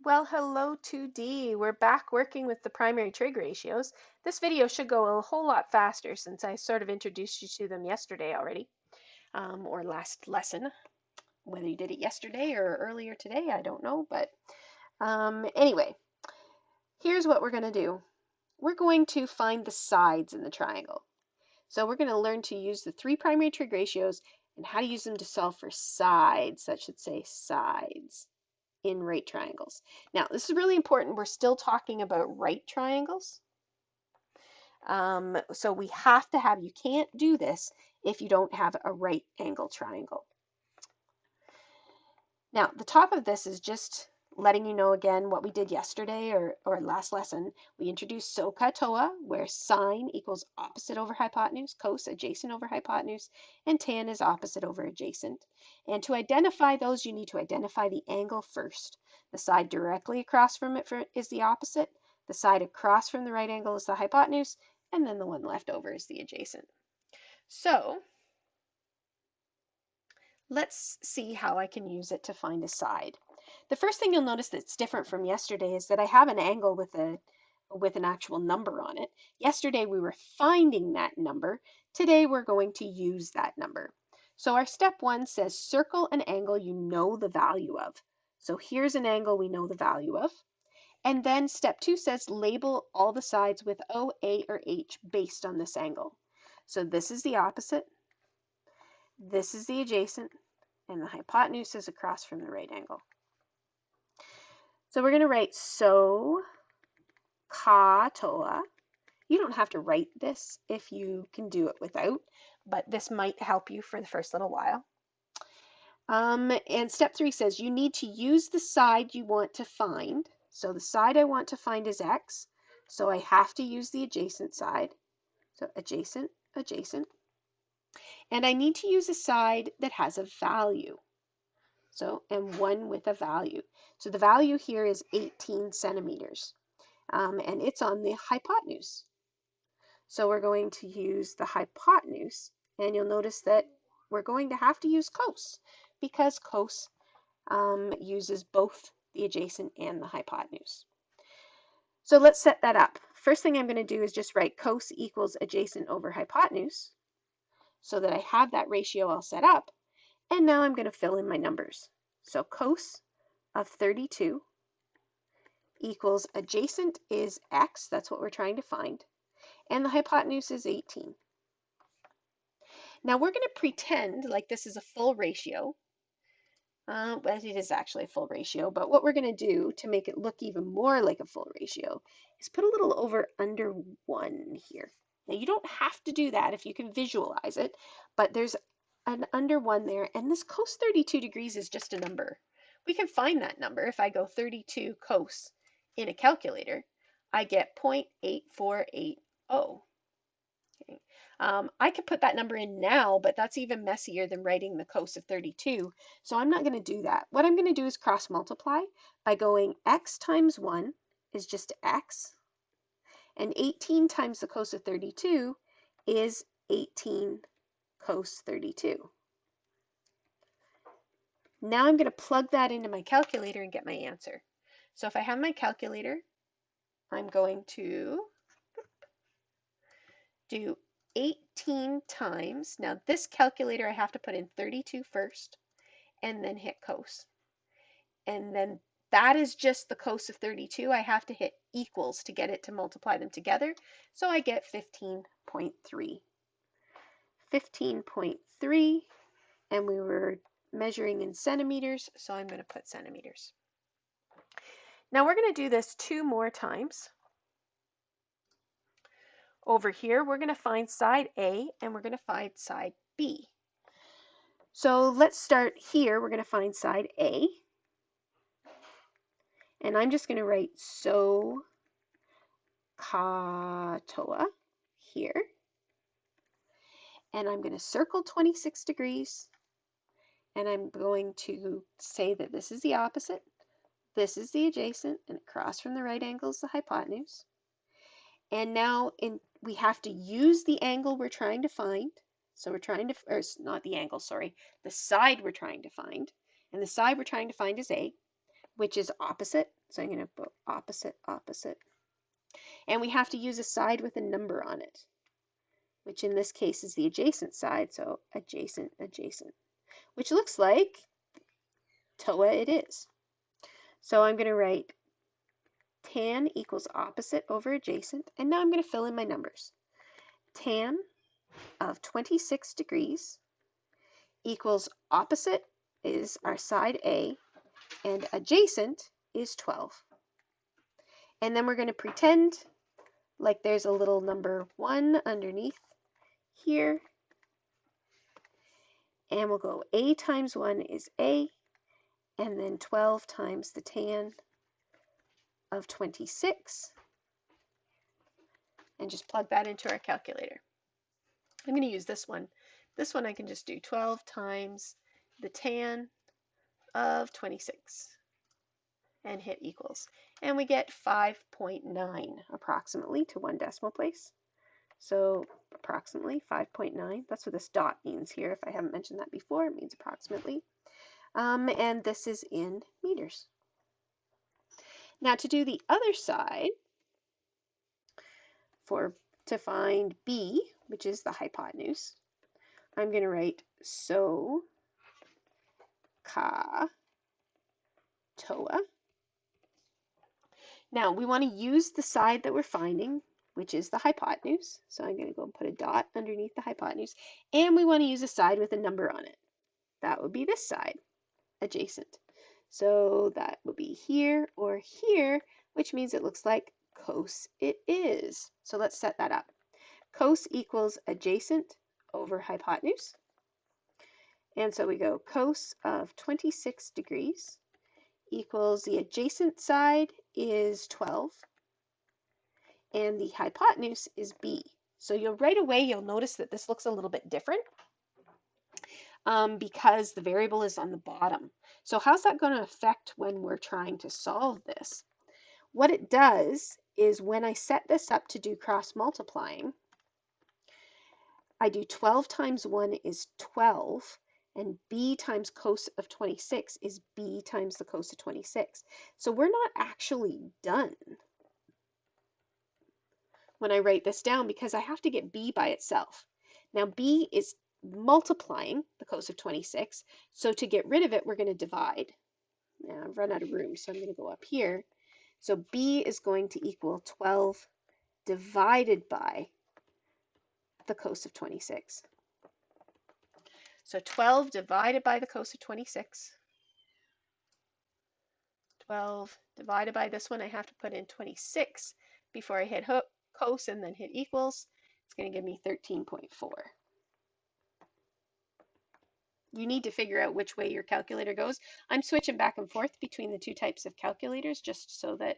Well, hello 2D. We're back working with the primary trig ratios. This video should go a whole lot faster since I sort of introduced you to them yesterday already, or last lesson. Whether you did it yesterday or earlier today, I don't know. But anyway, here's what we're going to do. We're going to find the sides in the triangle. So we're going to learn to use the three primary trig ratios and how to use them to solve for sides. That should say sides in right triangles. Now, this is really important. We're still talking about right triangles. So we have to have, you can't do this if you don't have a right angle triangle. Now, the top of this is just letting you know again what we did yesterday or last lesson. We introduced SOHCAHTOA, where sine equals opposite over hypotenuse, cos adjacent over hypotenuse, and tan is opposite over adjacent. And to identify those, you need to identify the angle first. The side directly across from it is the opposite, the side across from the right angle is the hypotenuse, and then the one left over is the adjacent. So let's see how I can use it to find a side. The first thing you'll notice that's different from yesterday is that I have an angle with an actual number on it. Yesterday we were finding that number. Today we're going to use that number. So our step one says circle an angle you know the value of. So here's an angle we know the value of. And then step two says label all the sides with O, A, or H based on this angle. So this is the opposite, this is the adjacent, and the hypotenuse is across from the right angle. So we're going to write SOHCAHTOA. You don't have to write this if you can do it without, but this might help you for the first little while. And step three says you need to use the side you want to find. So the side I want to find is x, so I have to use the adjacent side. So adjacent, adjacent. And I need to use a side that has a value. So, and one with a value. So the value here is 18 centimeters, and it's on the hypotenuse. So we're going to use the hypotenuse, and you'll notice that we're going to have to use cos, because cos uses both the adjacent and the hypotenuse. So let's set that up. First thing I'm going to do is just write cos equals adjacent over hypotenuse, so that I have that ratio all set up. And now I'm going to fill in my numbers. So cos of 32 equals adjacent is x, that's what we're trying to find, and the hypotenuse is 18. Now we're going to pretend like this is a full ratio. Well, it is actually a full ratio, but what we're going to do to make it look even more like a full ratio is put a little over under 1 here. Now you don't have to do that if you can visualize it, but there's an under 1 there, and this cos 32 degrees is just a number. We can find that number. If I go 32 cos in a calculator, I get 0.8480. Okay. I could put that number in now, but that's even messier than writing the cos of 32, so I'm not going to do that. What I'm going to do is cross multiply by going x times 1 is just x, and 18 times the cos of 32 is 18 cos 32. Now I'm going to plug that into my calculator and get my answer. So if I have my calculator, I'm going to do 18 times, now this calculator I have to put in 32 first and then hit cos. And then that is just the cos of 32. I have to hit equals to get it to multiply them together. So I get 15.3. 15.3, and we were measuring in centimeters, so I'm going to put centimeters. Now we're going to do this 2 more times. Over here, we're going to find side A and we're going to find side B. So let's start here. We're going to find side A. And I'm just going to write SOHCAHTOA here. And I'm going to circle 26 degrees. And I'm going to say that this is the opposite, this is the adjacent, and across from the right angle is the hypotenuse. And now we have to use the angle we're trying to find. So we're trying to, or not the angle, sorry, the side we're trying to find. And the side we're trying to find is A. which is opposite. So I'm going to put opposite, opposite. And we have to use a side with a number on it, which in this case is the adjacent side. So adjacent, adjacent, which looks like TOA it is. So I'm going to write tan equals opposite over adjacent. And now I'm going to fill in my numbers. Tan of 26 degrees equals opposite is our side A, and adjacent is 12. And then we're going to pretend like there's a little number 1 underneath here. And we'll go A times 1 is A, and then 12 times the tan of 26. And just plug that into our calculator. I'm going to use this one. This one I can just do 12 times the tan of 26 and hit equals. And we get 5.9 approximately to 1 decimal place. So approximately 5.9. That's what this dot means here. If I haven't mentioned that before, it means approximately. And this is in meters. Now to do the other side, to find B, which is the hypotenuse, I'm going to write so ka toa. Now we want to use the side that we're finding, which is the hypotenuse. So I'm going to go and put a dot underneath the hypotenuse. And we want to use a side with a number on it. That would be this side, adjacent. So that would be here or here, which means it looks like cos it is. So let's set that up. Cos equals adjacent over hypotenuse. And so we go cos of 26 degrees equals the adjacent side is 12 and the hypotenuse is B. So right away you'll notice that this looks a little bit different because the variable is on the bottom. So how's that going to affect when we're trying to solve this? What it does is when I set this up to do cross multiplying, I do 12 times 1 is 12, and B times cos of 26 is B times the cos of 26. So we're not actually done when I write this down because I have to get B by itself. Now B is multiplying the cos of 26, so to get rid of it, we're going to divide. Now I've run out of room, so I'm going to go up here. So B is going to equal 12 divided by the cos of 26. So 12 divided by the cos of 26. 12 divided by this one, I have to put in 26 before I hit cos and then hit equals. It's going to give me 13.4. You need to figure out which way your calculator goes. I'm switching back and forth between the two types of calculators just so that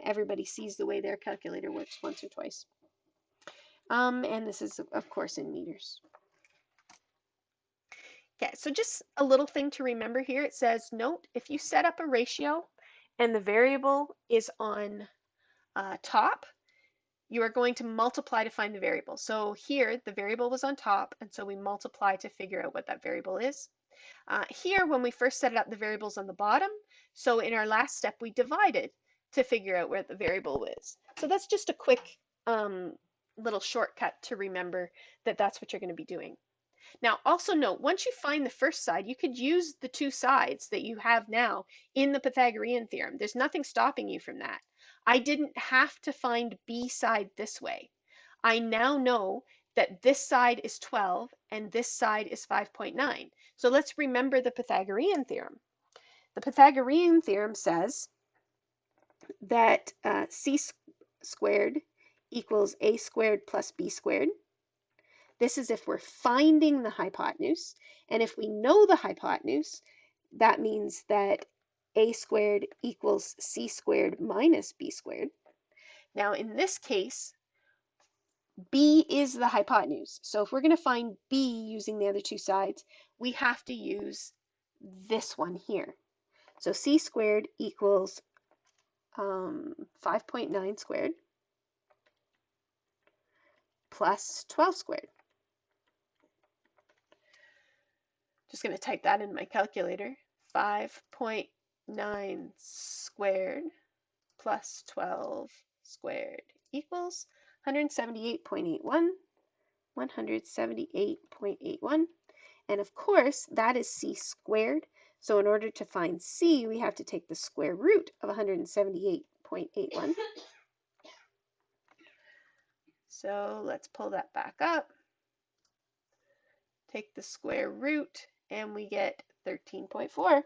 everybody sees the way their calculator works once or twice. And this is, of course, in meters. Okay, so just a little thing to remember here. It says, note, if you set up a ratio and the variable is on top, you are going to multiply to find the variable. So here, the variable was on top, and so we multiply to figure out what that variable is. Here, when we first set it up, the variable's on the bottom. So in our last step, we divided to figure out where the variable is. So that's just a quick little shortcut to remember that that's what you're going to be doing. Now, also note, once you find the first side, you could use the two sides that you have now in the Pythagorean theorem. There's nothing stopping you from that. I didn't have to find B side this way. I now know that this side is 12 and this side is 5.9. So let's remember the Pythagorean theorem. The Pythagorean theorem says that c squared equals a squared plus b squared. This is if we're finding the hypotenuse, and if we know the hypotenuse, that means that a squared equals c squared minus b squared. Now in this case, b is the hypotenuse. So if we're going to find b using the other two sides, we have to use this one here. So c squared equals 5.9 squared plus 12 squared. Just going to type that in my calculator. 5.9 9 squared plus 12 squared equals 178.81, 178.81. And of course, that is c squared. So in order to find c, we have to take the square root of 178.81. So let's pull that back up. Take the square root, and we get 13.4.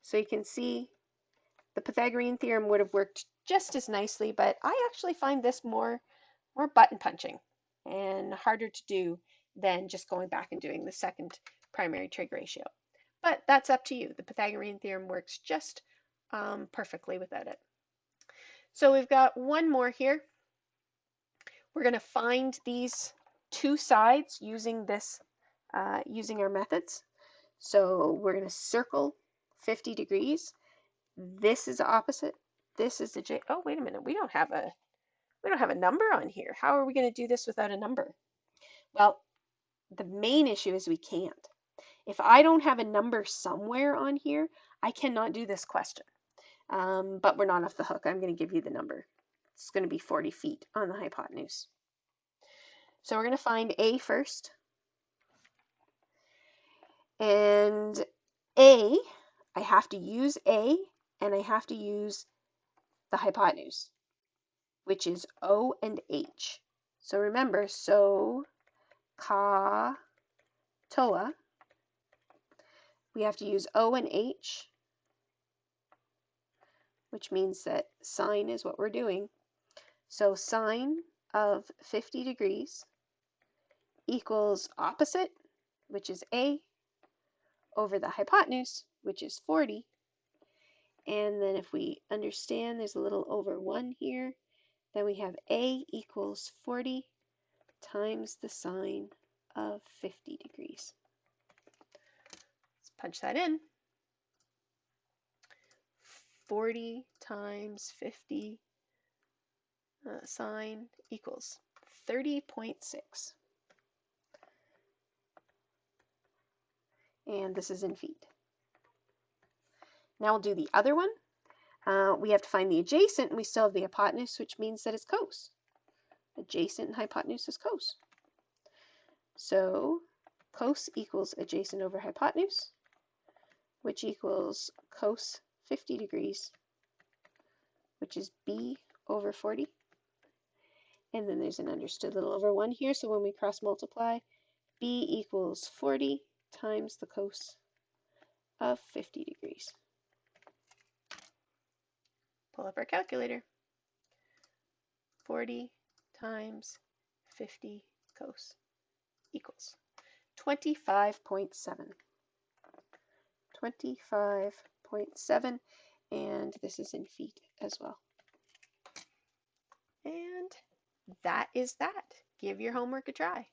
So you can see the Pythagorean theorem would have worked just as nicely, but I actually find this more button punching and harder to do than just going back and doing the second primary trig ratio. But that's up to you. The Pythagorean theorem works just perfectly without it. So we've got one more here. We're going to find these two sides using this, using our methods. So we're going to circle 50 degrees. This is opposite. This is the J. Oh, wait a minute. We don't have a number on here. How are we going to do this without a number? Well, the main issue is we can't. If I don't have a number somewhere on here, I cannot do this question. But we're not off the hook. I'm going to give you the number. It's going to be 40 feet on the hypotenuse. So we're going to find A first. And A, I have to use A, and I have to use the hypotenuse, which is O and H. So remember, so, ka, toa, we have to use O and H, which means that sine is what we're doing. So sine of 50 degrees equals opposite, which is A, over the hypotenuse, which is 40. And then if we understand there's a little over 1 here, then we have A equals 40 times the sine of 50 degrees. Let's punch that in. 40 times 50 sine equals 30.6. And this is in feet. Now we'll do the other one. We have to find the adjacent, and we still have the hypotenuse, which means that it's cos. Adjacent and hypotenuse is cos. So cos equals adjacent over hypotenuse, which equals cos 50 degrees, which is B over 40. And then there's an understood little over 1 here, so when we cross multiply, B equals 40 times the cos of 50 degrees. Pull up our calculator. 40 times 50 cos equals 25.7. 25.7, and this is in feet as well. And that is that. Give your homework a try.